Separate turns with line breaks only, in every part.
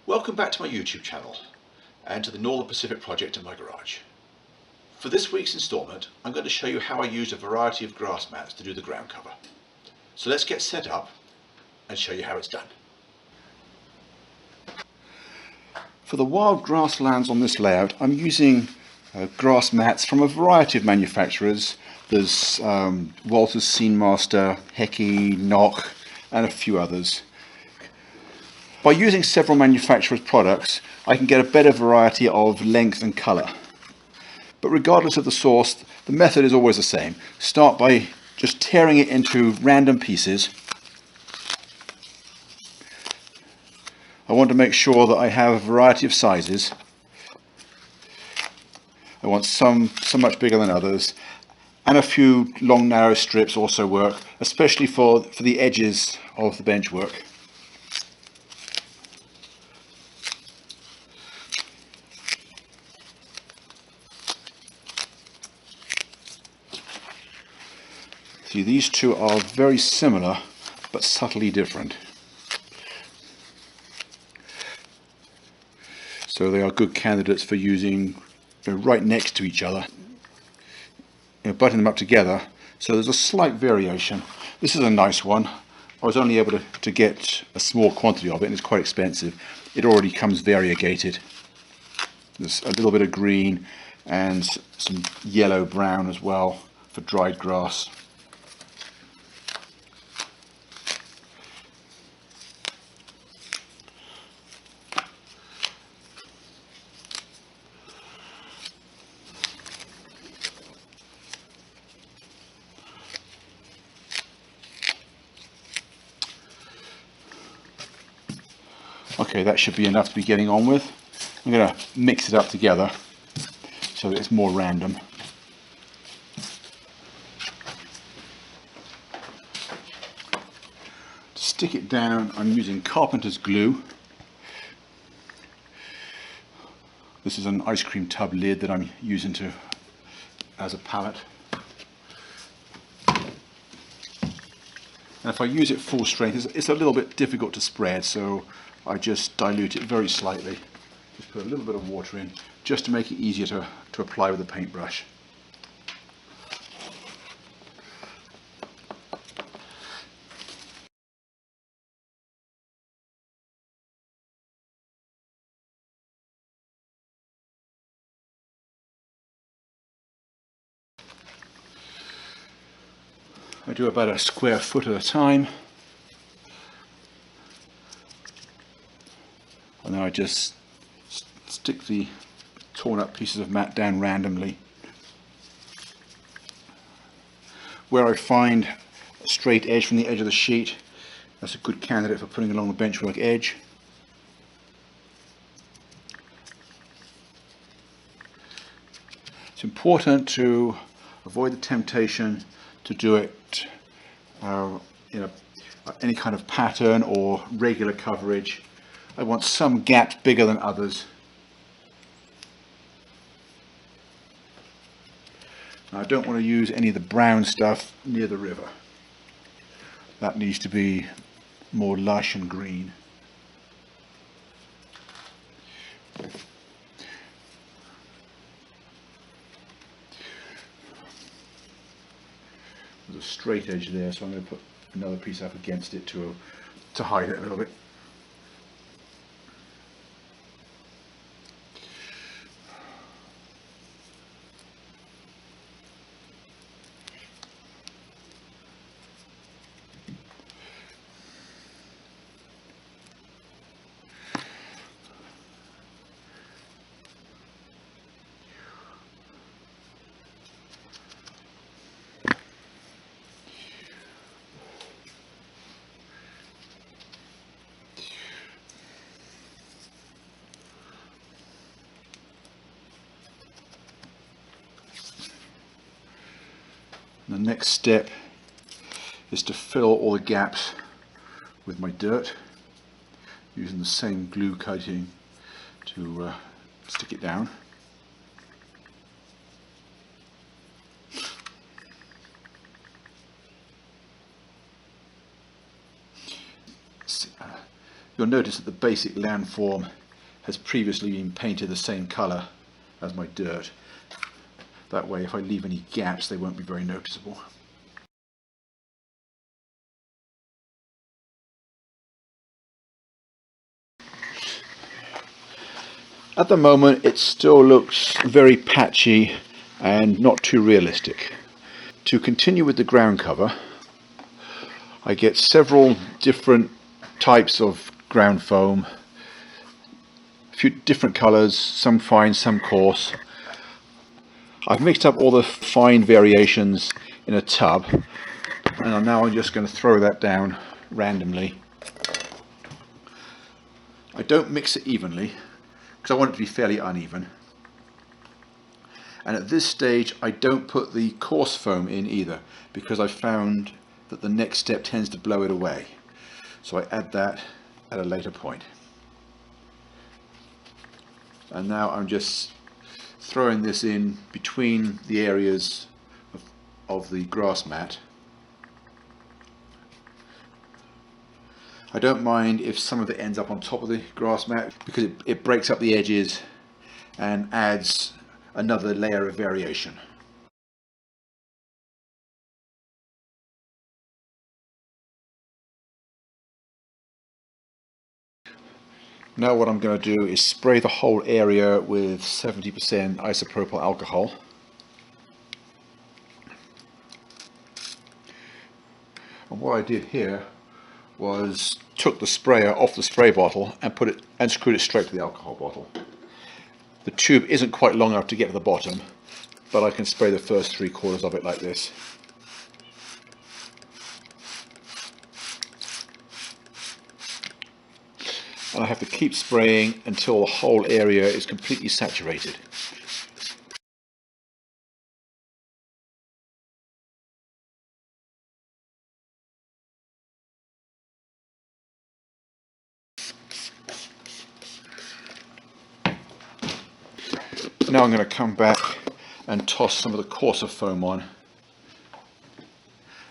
Welcome back to my YouTube channel and to the Northern Pacific project in my garage. For this week's instalment, I'm going to show you how I used a variety of grass mats to do the ground cover. So let's get set up and show you how it's done. For the wild grasslands on this layout, I'm using grass mats from a variety of manufacturers. There's Walters, Scenemaster, Heki, Nock and a few others. By using several manufacturers' products, I can get a better variety of length and colour. But regardless of the source, the method is always the same. Start by just tearing it into random pieces. I want to make sure that I have a variety of sizes. I want some much bigger than others, and a few long narrow strips also work, especially for the edges of the benchwork. See, these two are very similar but subtly different. So they are good candidates for using right next to each other, butting them up together, so there's a slight variation. This is a nice one. I was only able to get a small quantity of it, and it's quite expensive. It already comes variegated. There's a little bit of green and some yellow brown as well for dried grass. Okay, that should be enough to be getting on with. I'm going to mix it up together so that it's more random. To stick it down, I'm using carpenter's glue. This is an ice cream tub lid that I'm using as a pallet. And if I use it full strength, it's a little bit difficult to spread, so I just dilute it very slightly. Just put a little bit of water in, just to make it easier to apply with a paintbrush. I do about a square foot at a time, and then I just stick the torn up pieces of mat down randomly. Where I find a straight edge from the edge of the sheet, that's a good candidate for putting along the benchwork edge. It's important to avoid the temptation to do it in any kind of pattern or regular coverage. I want some gaps bigger than others. Now, I don't want to use any of the brown stuff near the river. That needs to be more lush and green. There's a straight edge there, so I'm going to put another piece up against it to hide it a little bit. The next step is to fill all the gaps with my dirt, using the same glue coating to stick it down. You'll notice that the basic landform has previously been painted the same colour as my dirt. That way, if I leave any gaps, they won't be very noticeable. At the moment, it still looks very patchy and not too realistic. To continue with the ground cover, I get several different types of ground foam, a few different colours, some fine, some coarse. I've mixed up all the fine variations in a tub, and now I'm just going to throw that down randomly. I don't mix it evenly because I want it to be fairly uneven. And at this stage I don't put the coarse foam in either, because I've found that the next step tends to blow it away. So I add that at a later point. And now I'm just throwing this in between the areas of the grass mat. I don't mind if some of it ends up on top of the grass mat, because it breaks up the edges and adds another layer of variation. Now what I'm going to do is spray the whole area with 70% isopropyl alcohol. And what I did here was took the sprayer off the spray bottle and put it and screwed it straight to the alcohol bottle. The tube isn't quite long enough to get to the bottom, but I can spray the first 3/4 of it like this. And I have to keep spraying until the whole area is completely saturated. Now I'm going to come back and toss some of the coarser foam on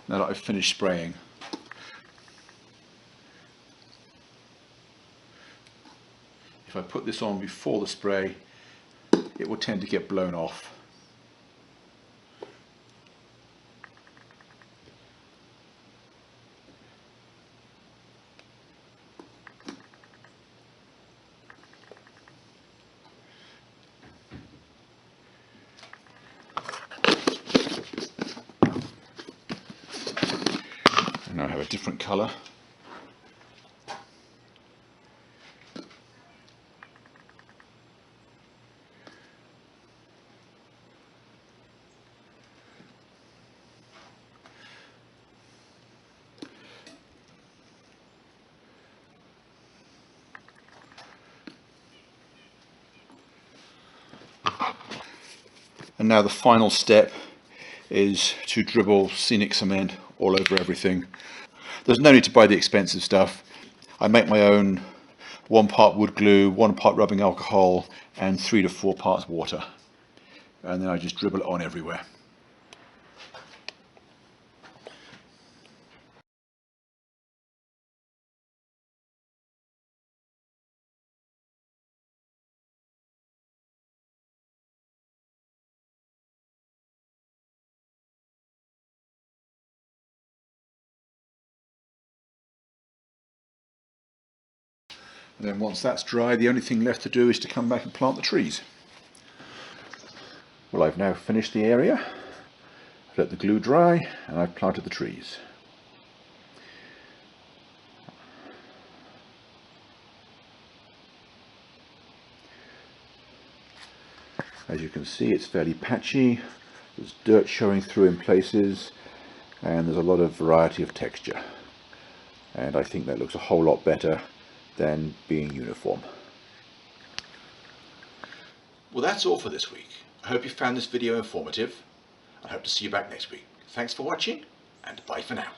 now that I've finished spraying. If I put this on before the spray, it will tend to get blown off. Now I have a different colour. And now the final step is to dribble scenic cement all over everything. There's no need to buy the expensive stuff. I make my own 1 part wood glue, 1 part rubbing alcohol, and 3 to 4 parts water. And then I just dribble it on everywhere. And then once that's dry, the only thing left to do is to come back and plant the trees. Well, I've now finished the area, let the glue dry, and I've planted the trees. As you can see, it's fairly patchy, there's dirt showing through in places, and there's a lot of variety of texture. And I think that looks a whole lot better than being uniform. Well, that's all for this week. I hope you found this video informative. I hope to see you back next week. Thanks for watching, and bye for now.